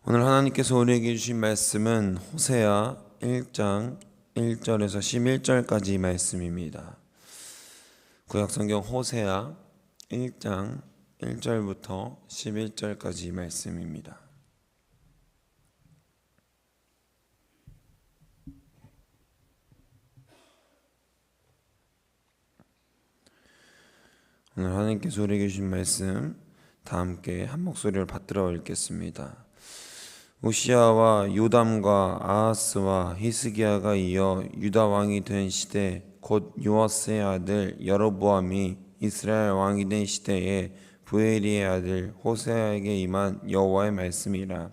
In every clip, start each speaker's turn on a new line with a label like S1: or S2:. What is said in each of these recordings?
S1: 오늘 하나님께서 우리에게 주신 말씀은 호세아 1장 1절에서 11절까지 말씀입니다. 구약성경 호세아 1장 1절부터 11절까지 말씀입니다. 오늘 하나님께서 우리에게 주신 말씀 다 함께 한 목소리를 받들어 읽겠습니다. 우시아와 요담과 아하스와 히스기야가 이어 유다 왕이 된 시대 곧 요아스의 아들 여로보암이 이스라엘 왕이 된 시대에 부엘리의 아들 호세아에게 임한 여호와의 말씀이라.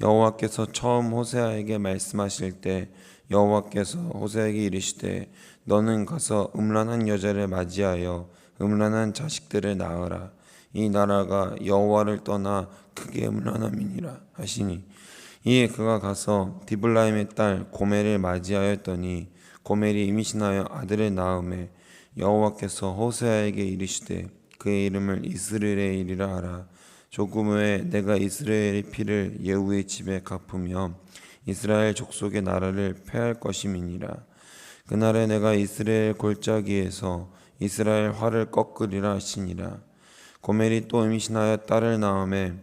S1: 여호와께서 처음 호세아에게 말씀하실 때 여호와께서 호세아에게 이르시되 너는 가서 음란한 여자를 맞이하여 음란한 자식들을 낳으라. 이 나라가 여호와를 떠나 크게 음란함이니라 하시니, 이에 그가 가서 디블라임의 딸 고멜을 맞이하였더니 고멜이 임신하여 아들을 낳음에 여호와께서 호세아에게 이르시되 그의 이름을 이스라엘이라 하라. 조금 후에 내가 이스라엘의 피를 예후의 집에 갚으며 이스라엘 족속의 나라를 폐할 것임이니라. 그날에 내가 이스라엘 골짜기에서 이스라엘 활을 꺾으리라 하시니라. 고멜이 또 임신하여 딸을 낳음에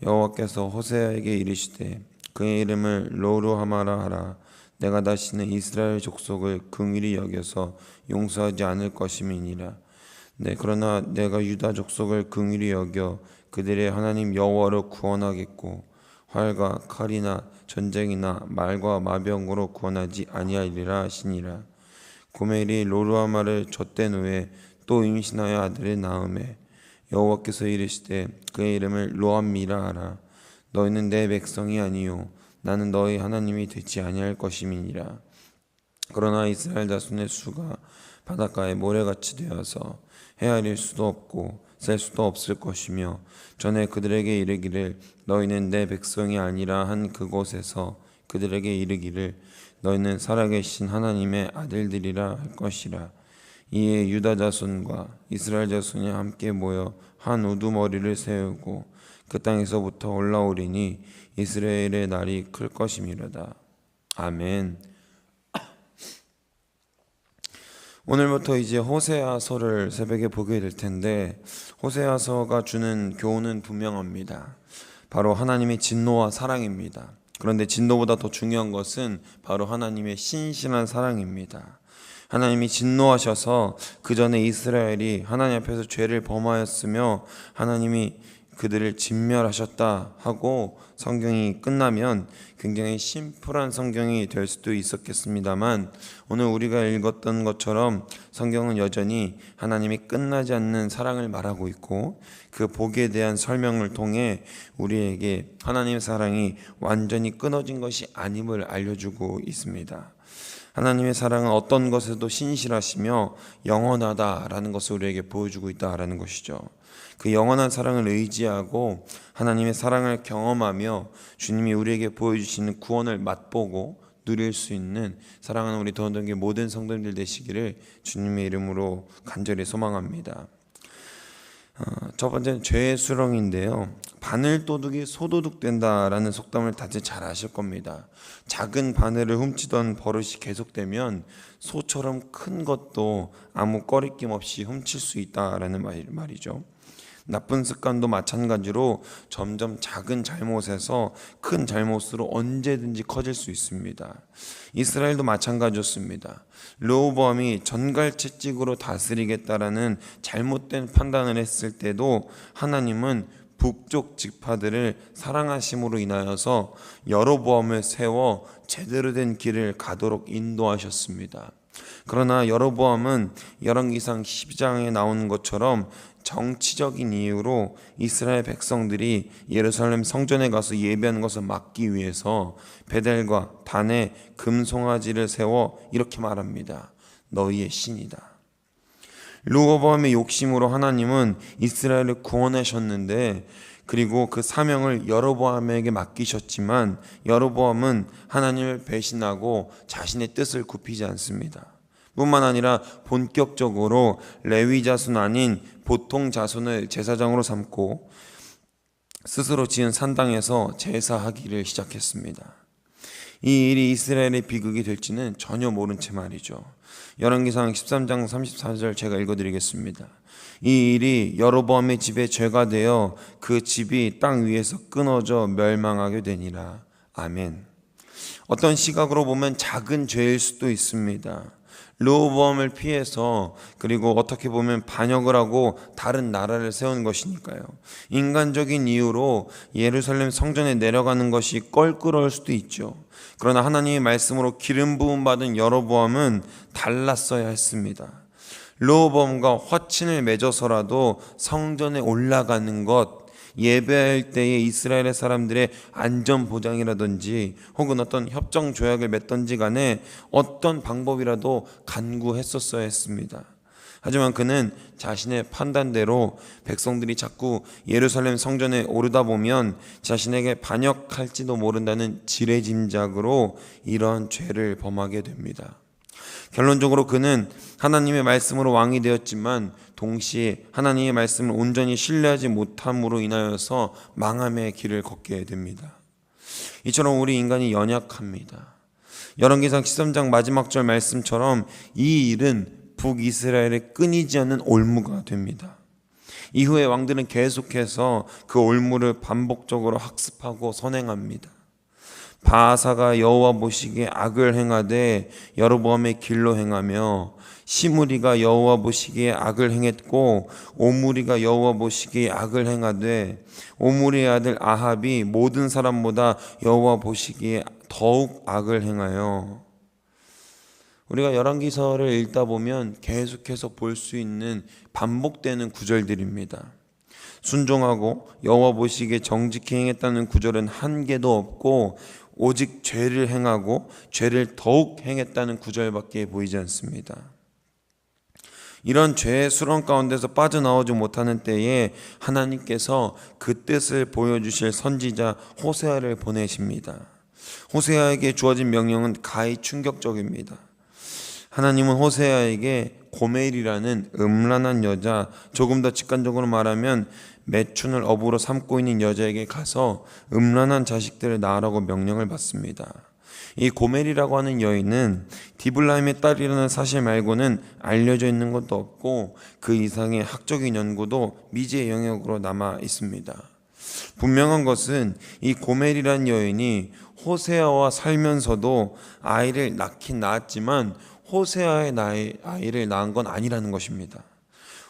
S1: 여호와께서 호세아에게 이르시되 그의 이름을 로루하마라 하라. 내가 다시는 이스라엘 족속을 긍휼히 여겨서 용서하지 않을 것임이니라. 그러나 내가 유다 족속을 긍휼히 여겨 그들의 하나님 여호와로 구원하겠고 활과 칼이나 전쟁이나 말과 마병으로 구원하지 아니하리라 하시니라. 고멜이 로루하마를 젖된 후에 또 임신하여 아들을 낳음에 여호와께서 이르시되 그의 이름을 로암미라 하라. 너희는 내 백성이 아니요 나는 너희 하나님이 되지 아니할 것임이니라. 그러나 이스라엘 자손의 수가 바닷가에 모래같이 되어서 헤아릴 수도 없고 셀 수도 없을 것이며 전에 그들에게 이르기를 너희는 내 백성이 아니라 한 그곳에서 그들에게 이르기를 너희는 살아계신 하나님의 아들들이라 할 것이라. 이에 유다 자손과 이스라엘 자손이 함께 모여 한 우두머리를 세우고 그 땅에서부터 올라오리니 이스라엘의 날이 클 것임이로다. 아멘. 오늘부터 이제 호세아서를 새벽에 보게 될 텐데, 호세아서가 주는 교훈은 분명합니다. 바로 하나님의 진노와 사랑입니다. 그런데 진노보다 더 중요한 것은 바로 하나님의 신실한 사랑입니다. 하나님이 진노하셔서 그 전에 이스라엘이 하나님 앞에서 죄를 범하였으며 하나님이 그들을 진멸하셨다 하고 성경이 끝나면 굉장히 심플한 성경이 될 수도 있었겠습니다만, 오늘 우리가 읽었던 것처럼 성경은 여전히 하나님이 끝나지 않는 사랑을 말하고 있고 그 복에 대한 설명을 통해 우리에게 하나님의 사랑이 완전히 끊어진 것이 아님을 알려주고 있습니다. 하나님의 사랑은 어떤 것에도 신실하시며 영원하다라는 것을 우리에게 보여주고 있다라는 것이죠. 그 영원한 사랑을 의지하고 하나님의 사랑을 경험하며 주님이 우리에게 보여주시는 구원을 맛보고 누릴 수 있는 사랑하는 우리 더운동교회 모든 성도님들 되시기를 주님의 이름으로 간절히 소망합니다. 첫 번째는 죄의 수렁인데요. 바늘도둑이 소도둑 된다라는 속담을 다들 잘 아실 겁니다. 작은 바늘을 훔치던 버릇이 계속되면 소처럼 큰 것도 아무 꺼리낌 없이 훔칠 수 있다라는 말이죠. 나쁜 습관도 마찬가지로 점점 작은 잘못에서 큰 잘못으로 언제든지 커질 수 있습니다. 이스라엘도 마찬가지였습니다. 르호보암이 전갈채찍으로 다스리겠다라는 잘못된 판단을 했을 때도 하나님은 북쪽 지파들을 사랑하심으로 인하여서 여로보암을 세워 제대로 된 길을 가도록 인도하셨습니다. 그러나 여로보암은 열왕기상 12장에 나오는 것처럼 정치적인 이유로 이스라엘 백성들이 예루살렘 성전에 가서 예배하는 것을 막기 위해서 베델과 단에 금송아지를 세워 이렇게 말합니다. 너희의 신이다. 르호보암의 욕심으로 하나님은 이스라엘을 구원하셨는데, 그리고 그 사명을 여로보암에게 맡기셨지만 여로보암은 하나님을 배신하고 자신의 뜻을 굽히지 않습니다. 뿐만 아니라 본격적으로 레위 자손 아닌 보통 자손을 제사장으로 삼고 스스로 지은 산당에서 제사하기를 시작했습니다. 이 일이 이스라엘의 비극이 될지는 전혀 모른 채 말이죠. 열왕기상 13장 34절 제가 읽어드리겠습니다. 이 일이 여로보암의 집에 죄가 되어 그 집이 땅 위에서 끊어져 멸망하게 되니라. 아멘. 어떤 시각으로 보면 작은 죄일 수도 있습니다. 르호보암을 피해서, 그리고 어떻게 보면 반역을 하고 다른 나라를 세운 것이니까요. 인간적인 이유로 예루살렘 성전에 내려가는 것이 껄끄러울 수도 있죠. 그러나 하나님의 말씀으로 기름 부음 받은 여로보암은 달랐어야 했습니다. 르호보암과 화친을 맺어서라도 성전에 올라가는 것, 예배할 때에 이스라엘의 사람들의 안전 보장이라든지 혹은 어떤 협정 조약을 맺던지 간에 어떤 방법이라도 간구했었어야 했습니다. 하지만 그는 자신의 판단대로 백성들이 자꾸 예루살렘 성전에 오르다 보면 자신에게 반역할지도 모른다는 지레짐작으로 이러한 죄를 범하게 됩니다. 결론적으로 그는 하나님의 말씀으로 왕이 되었지만 동시에 하나님의 말씀을 온전히 신뢰하지 못함으로 인하여서 망함의 길을 걷게 됩니다. 이처럼 우리 인간이 연약합니다. 열왕기상 13장 마지막 절 말씀처럼 이 일은 북이스라엘의 끊이지 않는 올무가 됩니다. 이후에 왕들은 계속해서 그 올무를 반복적으로 학습하고 선행합니다. 바아사가 여호와 보시기에 악을 행하되 여로보암의 길로 행하며, 시므리가 여호와 보시기에 악을 행했고 오므리가 여호와 보시기에 악을 행하되, 오므리의 아들 아합이 모든 사람보다 여호와 보시기에 더욱 악을 행하여. 우리가 열왕기서를 읽다 보면 계속해서 볼 수 있는 반복되는 구절들입니다. 순종하고 여호와 보시기에 정직히 행했다는 구절은 한 개도 없고 오직 죄를 행하고 죄를 더욱 행했다는 구절밖에 보이지 않습니다. 이런 죄의 수렁 가운데서 빠져나오지 못하는 때에 하나님께서 그 뜻을 보여주실 선지자 호세아를 보내십니다. 호세아에게 주어진 명령은 가히 충격적입니다. 하나님은 호세아에게 고멜이라는 음란한 여자, 조금 더 직관적으로 말하면 매춘을 어부로 삼고 있는 여자에게 가서 음란한 자식들을 낳으라고 명령을 받습니다. 이 고멜이라고 하는 여인은 디블라임의 딸이라는 사실 말고는 알려져 있는 것도 없고 그 이상의 학적인 연구도 미지의 영역으로 남아 있습니다. 분명한 것은 이 고멜이라는 여인이 호세아와 살면서도 아이를 낳긴 낳았지만 호세아의 아이를 낳은 건 아니라는 것입니다.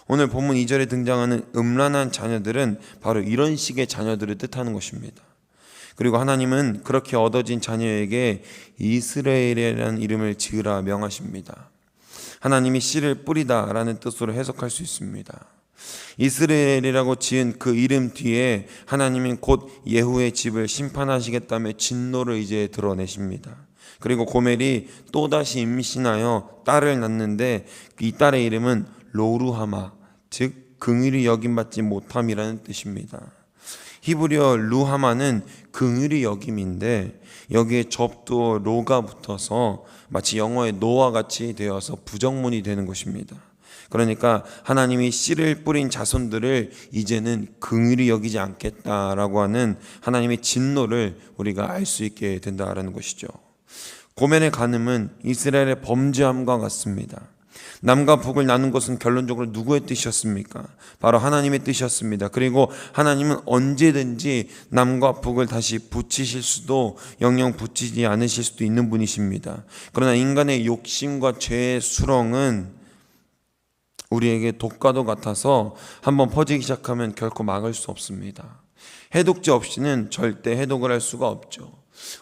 S1: 오늘 본문 2절에 등장하는 음란한 자녀들은 바로 이런 식의 자녀들을 뜻하는 것입니다. 그리고 하나님은 그렇게 얻어진 자녀에게 이스라엘이라는 이름을 지으라 명하십니다. 하나님이 씨를 뿌리다 라는 뜻으로 해석할 수 있습니다. 이스라엘이라고 지은 그 이름 뒤에 하나님은 곧 예후의 집을 심판하시겠다며 진노를 이제 드러내십니다. 그리고 고멜이 또다시 임신하여 딸을 낳는데 이 딸의 이름은 로루하마, 즉 긍휼히 여김받지 못함이라는 뜻입니다. 히브리어 루하마는 긍휼히 여김인데 여기에 접두어 로가 붙어서 마치 영어의 노와 같이 되어서 부정문이 되는 것입니다. 그러니까 하나님이 씨를 뿌린 자손들을 이제는 긍휼히 여기지 않겠다라고 하는 하나님의 진노를 우리가 알 수 있게 된다라는 것이죠. 고멜의 간음은 이스라엘의 범죄함과 같습니다. 남과 북을 나눈 것은 결론적으로 누구의 뜻이었습니까? 바로 하나님의 뜻이었습니다. 그리고 하나님은 언제든지 남과 북을 다시 붙이실 수도 영영 붙이지 않으실 수도 있는 분이십니다. 그러나 인간의 욕심과 죄의 수렁은 우리에게 독과도 같아서 한번 퍼지기 시작하면 결코 막을 수 없습니다. 해독제 없이는 절대 해독을 할 수가 없죠.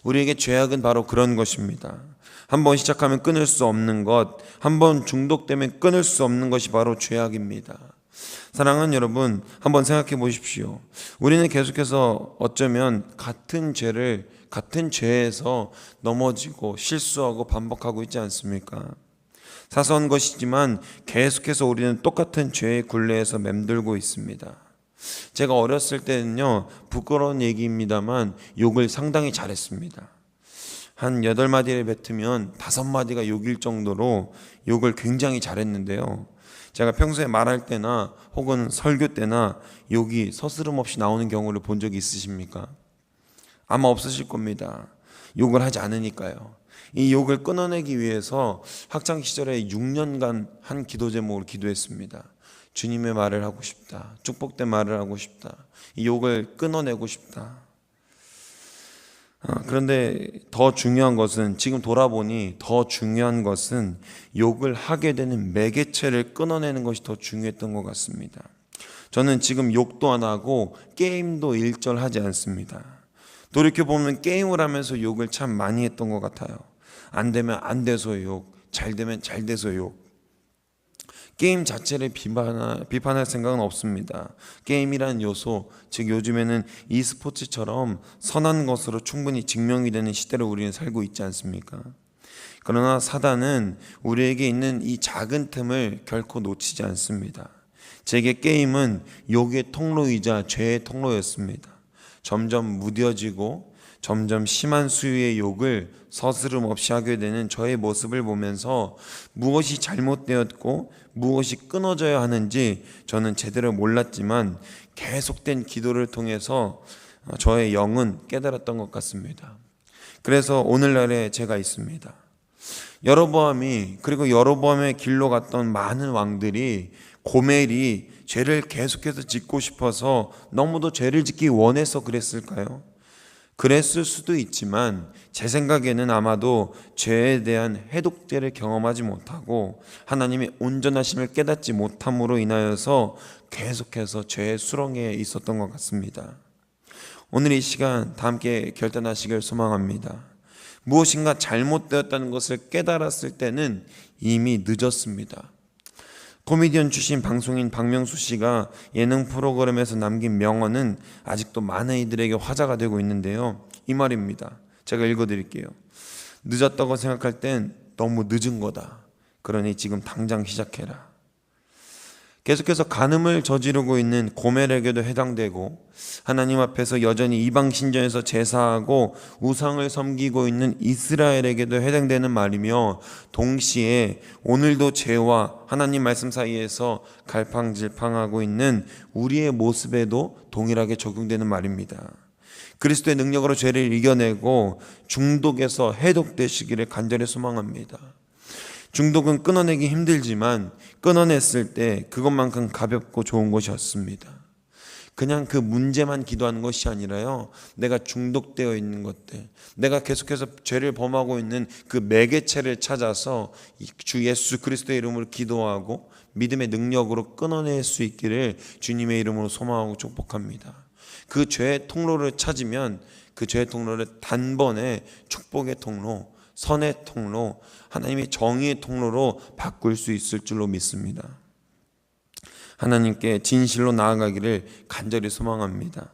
S1: 우리에게 죄악은 바로 그런 것입니다. 한번 시작하면 끊을 수 없는 것, 한번 중독되면 끊을 수 없는 것이 바로 죄악입니다. 사랑하는 여러분, 한번 생각해 보십시오. 우리는 계속해서 어쩌면 같은 죄에서 넘어지고 실수하고 반복하고 있지 않습니까? 사소한 것이지만 계속해서 우리는 똑같은 죄의 굴레에서 맴돌고 있습니다. 제가 어렸을 때는요, 부끄러운 얘기입니다만 욕을 상당히 잘했습니다. 한 8마디를 뱉으면 5마디가 욕일 정도로 욕을 굉장히 잘했는데요. 제가 평소에 말할 때나 혹은 설교 때나 욕이 서스름없이 나오는 경우를 본 적이 있으십니까? 아마 없으실 겁니다. 욕을 하지 않으니까요. 이 욕을 끊어내기 위해서 학창 시절에 6년간 한 기도 제목을 기도했습니다. 주님의 말을 하고 싶다. 축복된 말을 하고 싶다. 이 욕을 끊어내고 싶다. 그런데 더 중요한 것은, 지금 돌아보니 더 중요한 것은 욕을 하게 되는 매개체를 끊어내는 것이 더 중요했던 것 같습니다. 저는 지금 욕도 안 하고 게임도 일절하지 않습니다. 돌이켜보면 게임을 하면서 욕을 참 많이 했던 것 같아요. 안 되면 안 돼서 욕, 잘 되면 잘 돼서 욕. 게임 자체를 비판할 생각은 없습니다. 게임이라는 요소, 즉 요즘에는 e스포츠처럼 선한 것으로 충분히 증명이 되는 시대를 우리는 살고 있지 않습니까? 그러나 사단은 우리에게 있는 이 작은 틈을 결코 놓치지 않습니다. 제게 게임은 욕의 통로이자 죄의 통로였습니다. 점점 무뎌지고 점점 심한 수위의 욕을 서스름 없이 하게 되는 저의 모습을 보면서 무엇이 잘못되었고 무엇이 끊어져야 하는지 저는 제대로 몰랐지만 계속된 기도를 통해서 저의 영은 깨달았던 것 같습니다. 그래서 오늘날에 제가 있습니다. 여로보암이, 그리고 여로보암의 길로 갔던 많은 왕들이, 고멜이 죄를 계속해서 짓고 싶어서 너무도 죄를 짓기 원해서 그랬을까요? 그랬을 수도 있지만 제 생각에는 아마도 죄에 대한 해독제를 경험하지 못하고 하나님의 온전하심을 깨닫지 못함으로 인하여서 계속해서 죄의 수렁에 있었던 것 같습니다. 오늘 이 시간 다 함께 결단하시길 소망합니다. 무엇인가 잘못되었다는 것을 깨달았을 때는 이미 늦었습니다. 코미디언 출신 방송인 박명수 씨가 예능 프로그램에서 남긴 명언은 아직도 많은 이들에게 화제가 되고 있는데요. 이 말입니다. 제가 읽어드릴게요. 늦었다고 생각할 땐 너무 늦은 거다. 그러니 지금 당장 시작해라. 계속해서 간음을 저지르고 있는 고멜에게도 해당되고, 하나님 앞에서 여전히 이방 신전에서 제사하고 우상을 섬기고 있는 이스라엘에게도 해당되는 말이며, 동시에 오늘도 죄와 하나님 말씀 사이에서 갈팡질팡하고 있는 우리의 모습에도 동일하게 적용되는 말입니다. 그리스도의 능력으로 죄를 이겨내고 중독에서 해독되시기를 간절히 소망합니다. 중독은 끊어내기 힘들지만 끊어냈을 때 그것만큼 가볍고 좋은 것이 없습니다. 그냥 그 문제만 기도하는 것이 아니라요, 내가 중독되어 있는 것들, 내가 계속해서 죄를 범하고 있는 그 매개체를 찾아서 주 예수 그리스도의 이름으로 기도하고 믿음의 능력으로 끊어낼 수 있기를 주님의 이름으로 소망하고 축복합니다. 그 죄의 통로를 찾으면 그 죄의 통로를 단번에 축복의 통로, 선의 통로, 하나님의 정의의 통로로 바꿀 수 있을 줄로 믿습니다. 하나님께 진실로 나아가기를 간절히 소망합니다.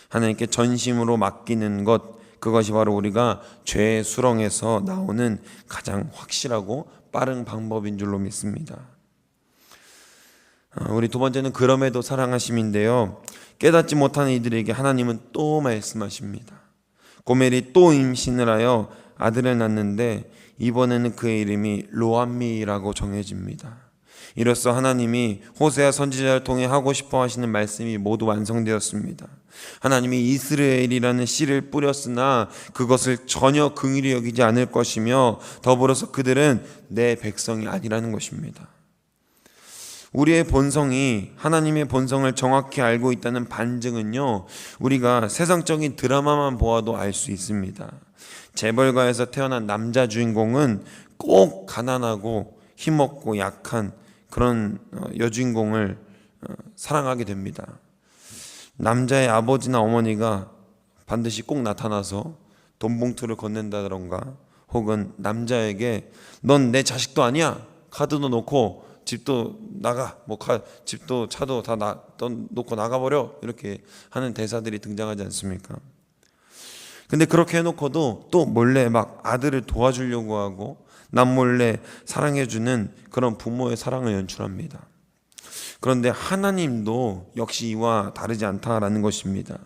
S1: 하나님께 전심으로 맡기는 것, 그것이 바로 우리가 죄의 수렁에서 나오는 가장 확실하고 빠른 방법인 줄로 믿습니다. 우리 두 번째는 그럼에도 사랑하심인데요, 깨닫지 못하는 이들에게 하나님은 또 말씀하십니다. 고멜이 또 임신을 하여 아들을 낳는데 이번에는 그의 이름이 로암미라고 정해집니다. 이로써 하나님이 호세아 선지자를 통해 하고 싶어 하시는 말씀이 모두 완성되었습니다. 하나님이 이스라엘이라는 씨를 뿌렸으나 그것을 전혀 긍휼히 여기지 않을 것이며, 더불어서 그들은 내 백성이 아니라는 것입니다. 우리의 본성이 하나님의 본성을 정확히 알고 있다는 반증은요, 우리가 세상적인 드라마만 보아도 알 수 있습니다. 재벌가에서 태어난 남자 주인공은 꼭 가난하고 힘없고 약한 그런 여주인공을 사랑하게 됩니다. 남자의 아버지나 어머니가 반드시 꼭 나타나서 돈 봉투를 건넨다던가, 혹은 남자에게 넌 내 자식도 아니야, 카드도 놓고 집도 나가, 집도 차도 다 놓고 나가버려, 이렇게 하는 대사들이 등장하지 않습니까? 근데 그렇게 해놓고도 또 몰래 막 아들을 도와주려고 하고 남몰래 사랑해주는 그런 부모의 사랑을 연출합니다. 그런데 하나님도 역시 이와 다르지 않다라는 것입니다.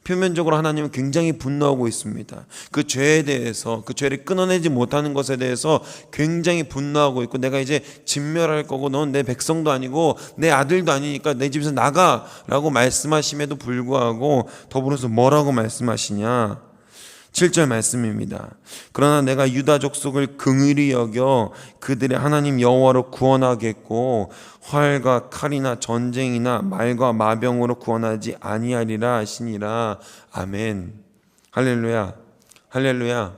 S1: 표면적으로 하나님은 굉장히 분노하고 있습니다. 그 죄에 대해서, 그 죄를 끊어내지 못하는 것에 대해서 굉장히 분노하고 있고, 내가 이제 진멸할 거고 넌 내 백성도 아니고 내 아들도 아니니까 내 집에서 나가라고 말씀하심에도 불구하고 더불어서 뭐라고 말씀하시냐? 7절 말씀입니다. 그러나 내가 유다 족속을 긍휼히 여겨 그들의 하나님 여호와로 구원하겠고 활과 칼이나 전쟁이나 말과 마병으로 구원하지 아니하리라 하시니라. 아멘. 할렐루야. 할렐루야.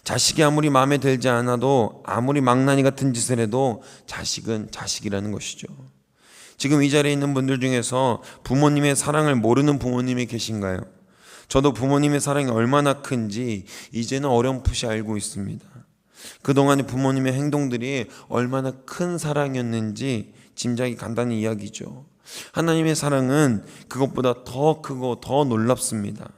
S1: 자식이 아무리 마음에 들지 않아도, 아무리 망나니 같은 짓을 해도 자식은 자식이라는 것이죠. 지금 이 자리에 있는 분들 중에서 부모님의 사랑을 모르는 부모님이 계신가요? 저도 부모님의 사랑이 얼마나 큰지 이제는 어렴풋이 알고 있습니다. 그동안의 부모님의 행동들이 얼마나 큰 사랑이었는지 짐작이 간다는 이야기죠. 하나님의 사랑은 그것보다 더 크고 더 놀랍습니다.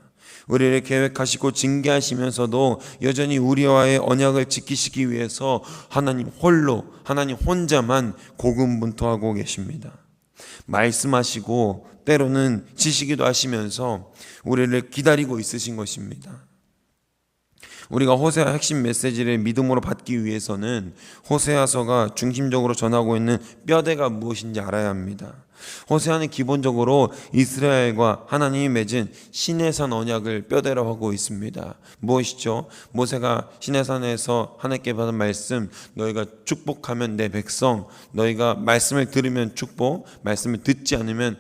S1: 우리를 계획하시고 징계하시면서도 여전히 우리와의 언약을 지키시기 위해서 하나님 홀로, 하나님 혼자만 고군분투하고 계십니다. 말씀하시고 때로는 치시기도 하시면서 우리를 기다리고 있으신 것입니다. 우리가 호세아 핵심 메시지를 믿음으로 받기 위해서는 호세아서가 중심적으로 전하고 있는 뼈대가 무엇인지 알아야 합니다. 호세아는 기본적으로 이스라엘과 하나님이 맺은 시내산 언약을 뼈대로 하고 있습니다. 무엇이죠? 모세가 시내산에서 하나님께 받은 말씀, 너희가 축복하면 내 백성, 너희가 말씀을 들으면 축복, 말씀을 듣지 않으면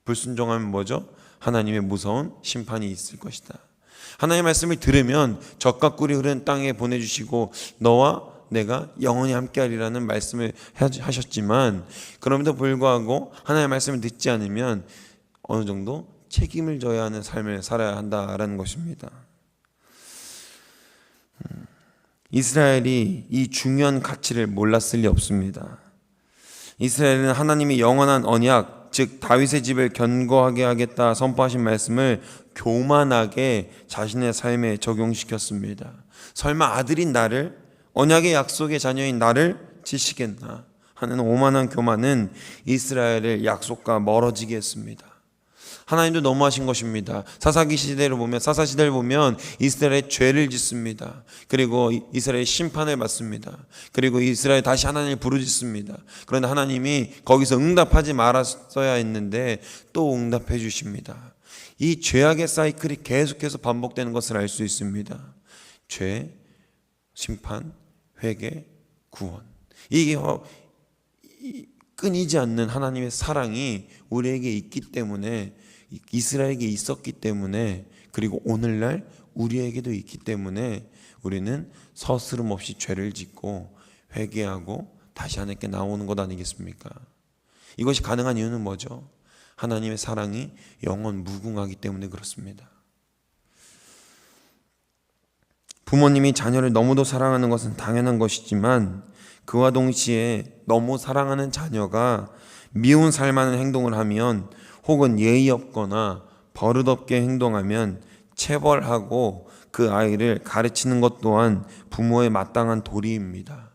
S1: 불순종하면 뭐죠? 하나님의 무서운 심판이 있을 것이다. 하나님의 말씀을 들으면 젖과 꿀이 흐르는 땅에 보내주시고 너와 내가 영원히 함께하리라는 말씀을 하셨지만, 그럼에도 불구하고 하나님의 말씀을 듣지 않으면 어느 정도 책임을 져야 하는 삶을 살아야 한다라는 것입니다. 이스라엘이 이 중요한 가치를 몰랐을 리 없습니다. 이스라엘은 하나님이 영원한 언약, 즉 다윗의 집을 견고하게 하겠다 선포하신 말씀을 교만하게 자신의 삶에 적용시켰습니다. 설마 아들인 나를, 언약의 약속의 자녀인 나를 지시겠나 하는 오만한 교만은 이스라엘을 약속과 멀어지게 했습니다. 하나님도 너무하신 것입니다. 사사시대를 보면 이스라엘의 죄를 짓습니다. 그리고 이스라엘의 심판을 받습니다. 그리고 이스라엘 다시 하나님을 부르짖습니다. 그런데 하나님이 거기서 응답하지 말았어야 했는데 또 응답해 주십니다. 이 죄악의 사이클이 계속해서 반복되는 것을 알 수 있습니다. 죄, 심판, 회개, 구원. 이게 끊이지 않는 하나님의 사랑이 우리에게 있기 때문에, 이스라엘에게 있었기 때문에, 그리고 오늘날 우리에게도 있기 때문에 우리는 서스름 없이 죄를 짓고 회개하고 다시 하나님께 나오는 것 아니겠습니까? 이것이 가능한 이유는 뭐죠? 하나님의 사랑이 영원 무궁하기 때문에 그렇습니다. 부모님이 자녀를 너무도 사랑하는 것은 당연한 것이지만 그와 동시에 너무 사랑하는 자녀가 미운 살만한 행동을 하면, 혹은 예의 없거나 버릇없게 행동하면 체벌하고 그 아이를 가르치는 것 또한 부모의 마땅한 도리입니다.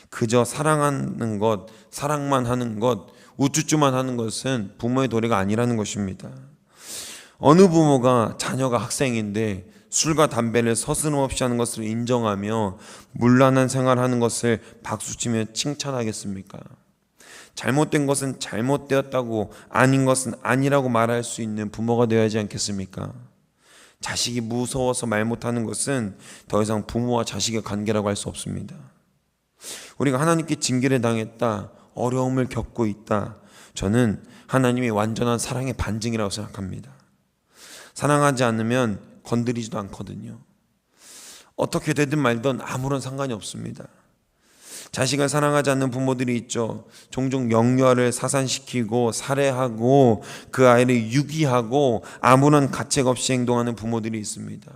S1: 그저 사랑하는 것, 사랑만 하는 것, 우쭈쭈만 하는 것은 부모의 도리가 아니라는 것입니다. 어느 부모가 자녀가 학생인데 술과 담배를 서슴없이 하는 것을 인정하며 문란한 생활하는 것을 박수치며 칭찬하겠습니까? 잘못된 것은 잘못되었다고, 아닌 것은 아니라고 말할 수 있는 부모가 되어야 하지 않겠습니까? 자식이 무서워서 말 못하는 것은 더 이상 부모와 자식의 관계라고 할 수 없습니다. 우리가 하나님께 징계를 당했다, 어려움을 겪고 있다, 저는 하나님의 완전한 사랑의 반증이라고 생각합니다. 사랑하지 않으면 건드리지도 않거든요. 어떻게 되든 말든 아무런 상관이 없습니다. 자식을 사랑하지 않는 부모들이 있죠. 종종 영유아를 사산시키고 살해하고 그 아이를 유기하고 아무런 가책 없이 행동하는 부모들이 있습니다.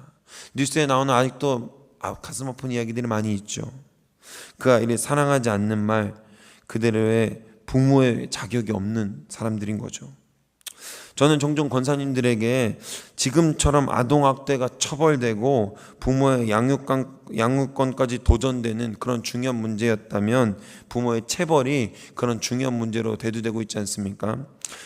S1: 뉴스에 나오는 아직도 가슴 아픈 이야기들이 많이 있죠. 그 아이를 사랑하지 않는 말, 그대로의 부모의 자격이 없는 사람들인 거죠. 저는 종종 권사님들에게 지금처럼 아동학대가 처벌되고 부모의 양육권까지 도전되는 그런 중요한 문제였다면 부모의 체벌이 그런 중요한 문제로 대두되고 있지 않습니까?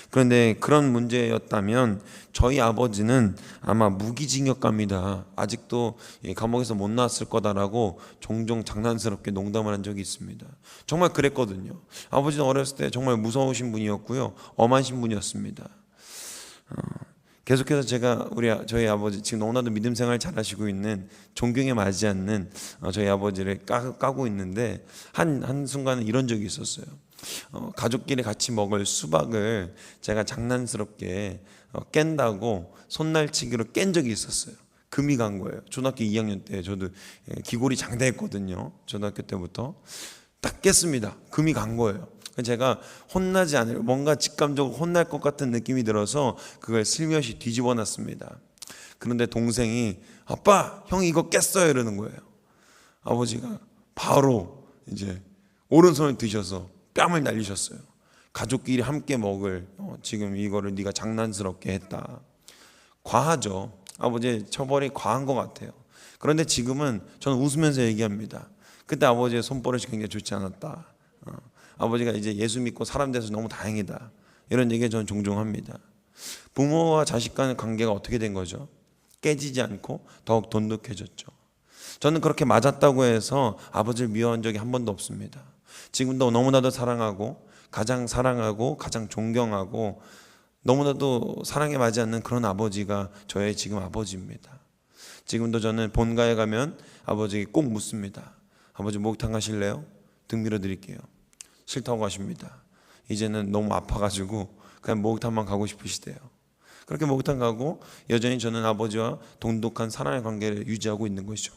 S1: 그런데 그런 문제였다면 저희 아버지는 아마 무기징역 갑니다. 아직도 감옥에서 못 나왔을 거다라고 종종 장난스럽게 농담을 한 적이 있습니다. 정말 그랬거든요. 아버지는 어렸을 때 정말 무서우신 분이었고요. 엄하신 분이었습니다. 계속해서 제가 저희 아버지 지금 너무나도 믿음 생활 잘하시고 있는 존경에 맞지 않는 저희 아버지를 까고 있는데 한 순간은 이런 적이 있었어요. 가족끼리 같이 먹을 수박을 제가 장난스럽게 깬다고 손날치기로 깬 적이 있었어요. 금이 간 거예요. 초등학교 2학년 때 저도 기골이 장대했거든요. 초등학교 때부터 딱 깼습니다. 금이 간 거예요. 제가 혼나지 않을, 뭔가 직감적으로 혼날 것 같은 느낌이 들어서 그걸 슬며시 뒤집어 놨습니다. 그런데 동생이 아빠, 형이 이거 깼어요 이러는 거예요. 아버지가 바로 이제 오른손을 드셔서 뺨을 날리셨어요. 가족끼리 함께 먹을 지금 이거를 네가 장난스럽게 했다. 과하죠. 아버지의 처벌이 과한 것 같아요. 그런데 지금은 저는 웃으면서 얘기합니다. 그때 아버지의 손버릇이 굉장히 좋지 않았다. 아버지가 이제 예수 믿고 사람 돼서 너무 다행이다. 이런 얘기 저는 종종 합니다. 부모와 자식 간의 관계가 어떻게 된 거죠? 깨지지 않고 더욱 돈독해졌죠. 저는 그렇게 맞았다고 해서 아버지를 미워한 적이 한 번도 없습니다. 지금도 너무나도 사랑하고 가장 존경하고 너무나도 사랑에 맞지 않는 그런 아버지가 저의 지금 아버지입니다. 지금도 저는 본가에 가면 아버지에게 꼭 묻습니다. 아버지 목욕탕 가실래요? 등 밀어드릴게요. 싫다고 하십니다. 이제는 너무 아파가지고 그냥 목욕탕만 가고 싶으시대요. 그렇게 목욕탕 가고 여전히 저는 아버지와 돈독한 사랑의 관계를 유지하고 있는 것이죠.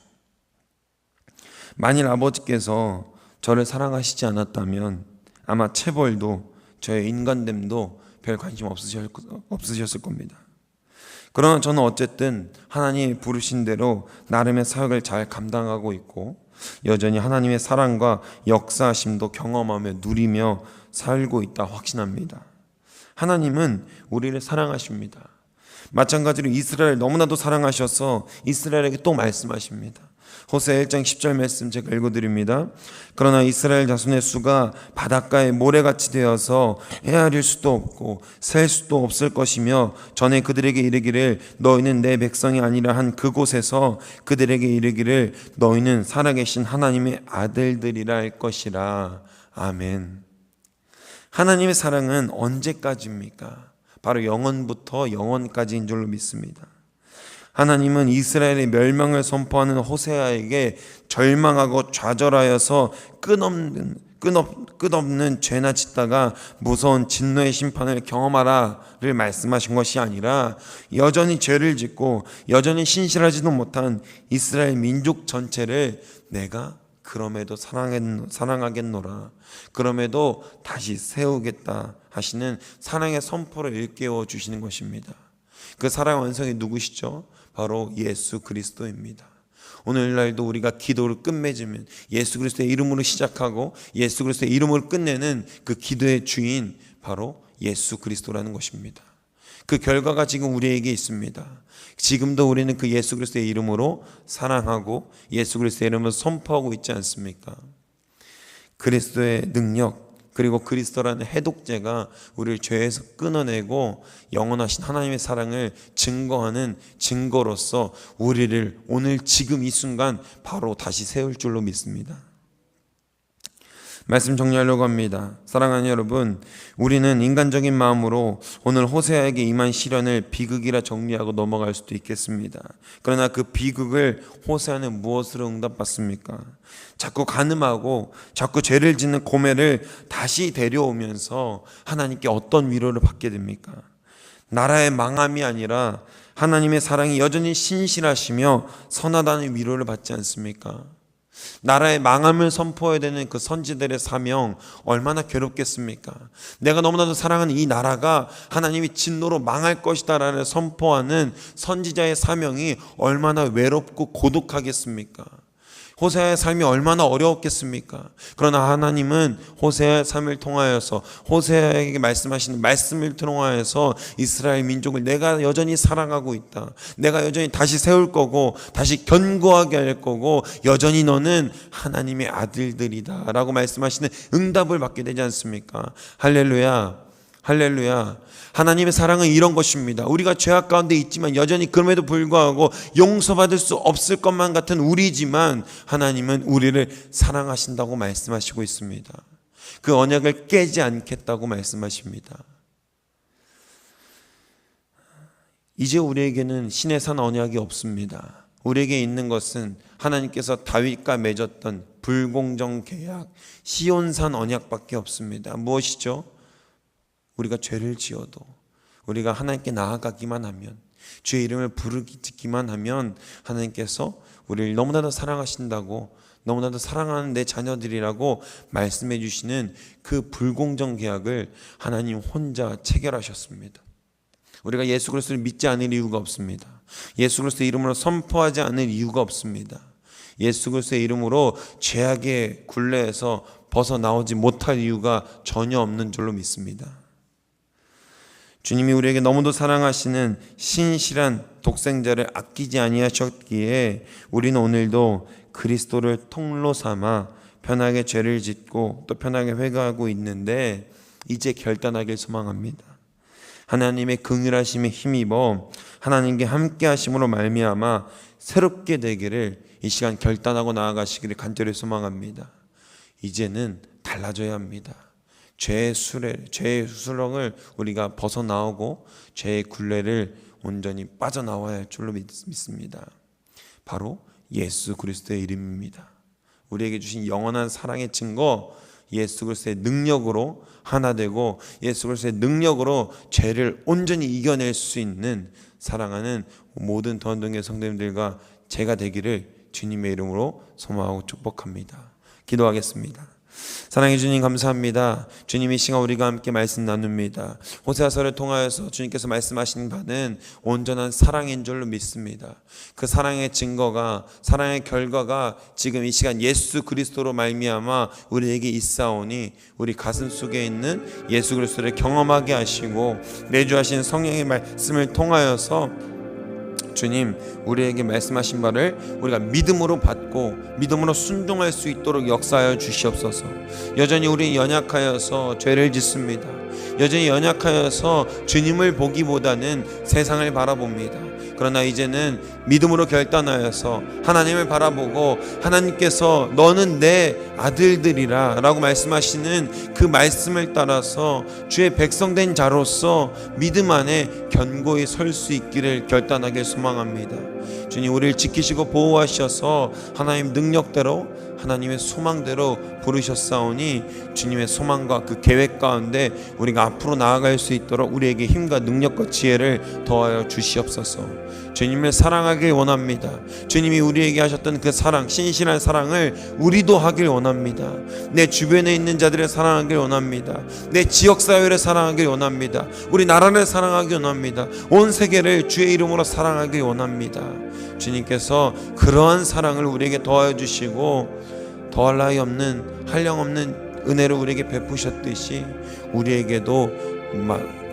S1: 만일 아버지께서 저를 사랑하시지 않았다면 아마 체벌도 저의 인간됨도 별 관심 없으셨을 겁니다. 그러나 저는 어쨌든 하나님이 부르신 대로 나름의 사역을 잘 감당하고 있고 여전히 하나님의 사랑과 역사하심도 경험하며 누리며 살고 있다 확신합니다. 하나님은 우리를 사랑하십니다. 마찬가지로 이스라엘 너무나도 사랑하셔서 이스라엘에게 또 말씀하십니다. 호세아 1장 10절 말씀 제가 읽어드립니다. 그러나 이스라엘 자손의 수가 바닷가에 모래같이 되어서 헤아릴 수도 없고 셀 수도 없을 것이며 전에 그들에게 이르기를 너희는 내 백성이 아니라 한 그곳에서 그들에게 이르기를 너희는 살아계신 하나님의 아들들이라 할 것이라. 아멘. 하나님의 사랑은 언제까지입니까? 바로 영원부터 영원까지인 줄로 믿습니다. 하나님은 이스라엘의 멸망을 선포하는 호세아에게 절망하고 좌절하여서 끝없는 죄나 짓다가 무서운 진노의 심판을 경험하라를 말씀하신 것이 아니라 여전히 죄를 짓고 여전히 신실하지도 못한 이스라엘 민족 전체를 내가 그럼에도 사랑하겠노라. 그럼에도 다시 세우겠다 하시는 사랑의 선포를 일깨워 주시는 것입니다. 그 사랑의 완성이 누구시죠? 바로 예수 그리스도입니다. 오늘날도 우리가 기도를 끝맺으면 예수 그리스도의 이름으로 시작하고 예수 그리스도의 이름으로 끝내는 그 기도의 주인 바로 예수 그리스도라는 것입니다. 그 결과가 지금 우리에게 있습니다. 지금도 우리는 그 예수 그리스도의 이름으로 사랑하고 예수 그리스도의 이름으로 선포하고 있지 않습니까? 그리스도의 능력 그리고 그리스도라는 해독제가 우리를 죄에서 끊어내고 영원하신 하나님의 사랑을 증거하는 증거로서 우리를 오늘 지금 이 순간 바로 다시 세울 줄로 믿습니다. 말씀 정리하려고 합니다. 사랑하는 여러분, 우리는 인간적인 마음으로 오늘 호세아에게 임한 시련을 비극이라 정리하고 넘어갈 수도 있겠습니다. 그러나 그 비극을 호세아는 무엇으로 응답받습니까? 자꾸 간음하고 자꾸 죄를 짓는 고멜을 다시 데려오면서 하나님께 어떤 위로를 받게 됩니까? 나라의 망함이 아니라 하나님의 사랑이 여전히 신실하시며 선하다는 위로를 받지 않습니까? 나라의 망함을 선포해야 되는 그 선지들의 사명 얼마나 괴롭겠습니까? 내가 너무나도 사랑하는 이 나라가 하나님이 진노로 망할 것이다 라는 선포하는 선지자의 사명이 얼마나 외롭고 고독하겠습니까? 호세아의 삶이 얼마나 어려웠겠습니까? 그러나 하나님은 호세아의 삶을 통하여서 호세아에게 말씀하시는 말씀을 통하여서 이스라엘 민족을 내가 여전히 사랑하고 있다. 내가 여전히 다시 세울 거고 다시 견고하게 할 거고 여전히 너는 하나님의 아들들이다 라고 말씀하시는 응답을 받게 되지 않습니까? 할렐루야. 할렐루야. 하나님의 사랑은 이런 것입니다. 우리가 죄악 가운데 있지만 여전히 그럼에도 불구하고 용서받을 수 없을 것만 같은 우리지만 하나님은 우리를 사랑하신다고 말씀하시고 있습니다. 그 언약을 깨지 않겠다고 말씀하십니다. 이제 우리에게는 신의 산 언약이 없습니다. 우리에게 있는 것은 하나님께서 다윗과 맺었던 불공정 계약 시온산 언약밖에 없습니다. 무엇이죠? 우리가 죄를 지어도 우리가 하나님께 나아가기만 하면 주의 이름을 부르기만 하면 하나님께서 우리를 너무나도 사랑하신다고 너무나도 사랑하는 내 자녀들이라고 말씀해 주시는 그 불공정 계약을 하나님 혼자 체결하셨습니다. 우리가 예수 그리스도를 믿지 않을 이유가 없습니다. 예수 그리스도의 이름으로 선포하지 않을 이유가 없습니다. 예수 그리스도의 이름으로 죄악의 굴레에서 벗어나오지 못할 이유가 전혀 없는 줄로 믿습니다. 주님이 우리에게 너무도 사랑하시는 신실한 독생자를 아끼지 아니하셨기에 우리는 오늘도 그리스도를 통로 삼아 편하게 죄를 짓고 또 편하게 회개하고 있는데 이제 결단하길 소망합니다. 하나님의 긍휼하심에 힘입어 하나님께 함께 하심으로 말미암아 새롭게 되기를 이 시간 결단하고 나아가시기를 간절히 소망합니다. 이제는 달라져야 합니다. 죄의 수렁을 우리가 벗어나오고 죄의 굴레를 온전히 빠져나와야 할 줄로 믿습니다. 바로 예수 그리스도의 이름입니다. 우리에게 주신 영원한 사랑의 증거 예수 그리스도의 능력으로 하나 되고 예수 그리스도의 능력으로 죄를 온전히 이겨낼 수 있는 사랑하는 모든 더한동의 성도님들과 제가 되기를 주님의 이름으로 소망하고 축복합니다. 기도하겠습니다. 사랑해 주님 감사합니다. 주님 이 시간 우리가 함께 말씀 나눕니다. 호세아서를 통하여서 주님께서 말씀하신 바는 온전한 사랑인 줄로 믿습니다. 그 사랑의 증거가 사랑의 결과가 지금 이 시간 예수 그리스도로 말미암아 우리에게 있사오니 우리 가슴 속에 있는 예수 그리스도를 경험하게 하시고 내주하신 성령의 말씀을 통하여서 주님 우리에게 말씀하신 바를 우리가 믿음으로 받고 믿음으로 순종할 수 있도록 역사하여 주시옵소서. 여전히 우리 연약하여서 죄를 짓습니다. 여전히 연약하여서 주님을 보기보다는 세상을 바라봅니다. 그러나 이제는 믿음으로 결단하여서 하나님을 바라보고 하나님께서 너는 내 아들들이라 라고 말씀하시는 그 말씀을 따라서 주의 백성된 자로서 믿음 안에 견고히 설 수 있기를 결단하길 소망합니다. 주님 우리를 지키시고 보호하셔서 하나님 능력대로 하나님의 소망대로 부르셨사오니 주님의 소망과 그 계획 가운데 우리가 앞으로 나아갈 수 있도록 우리에게 힘과 능력과 지혜를 더하여 주시옵소서. 주님을 사랑하길 원합니다. 주님이 우리에게 하셨던 그 사랑, 신실한 사랑을 우리도 하길 원합니다. 내 주변에 있는 자들을 사랑하길 원합니다. 내 지역사회를 사랑하길 원합니다. 우리 나라를 사랑하길 원합니다. 온 세계를 주의 이름으로 사랑하길 원합니다. 주님께서 그러한 사랑을 우리에게 더하여 주시고 더할 나위 없는 한량없는 은혜를 우리에게 베푸셨듯이 우리에게도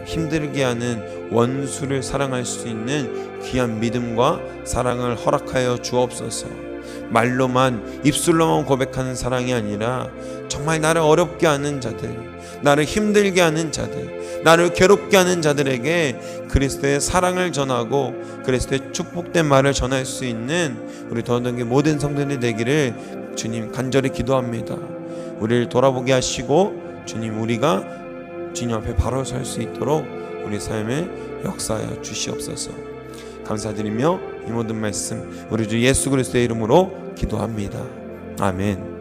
S1: 힘들게 하는 원수를 사랑할 수 있는 귀한 믿음과 사랑을 허락하여 주옵소서. 말로만 입술로만 고백하는 사랑이 아니라 정말 나를 어렵게 하는 자들, 나를 힘들게 하는 자들, 나를 괴롭게 하는 자들에게 그리스도의 사랑을 전하고 그리스도의 축복된 말을 전할 수 있는 우리 더한동의 모든 성도들이 되기를 주님 간절히 기도합니다. 우리를 돌아보게 하시고 주님 우리가 주님 앞에 바로 설 수 있도록 우리 삶에 역사하여 주시옵소서. 감사드리며 이 모든 말씀 우리 주 예수 그리스도의 이름으로 기도합니다. 아멘.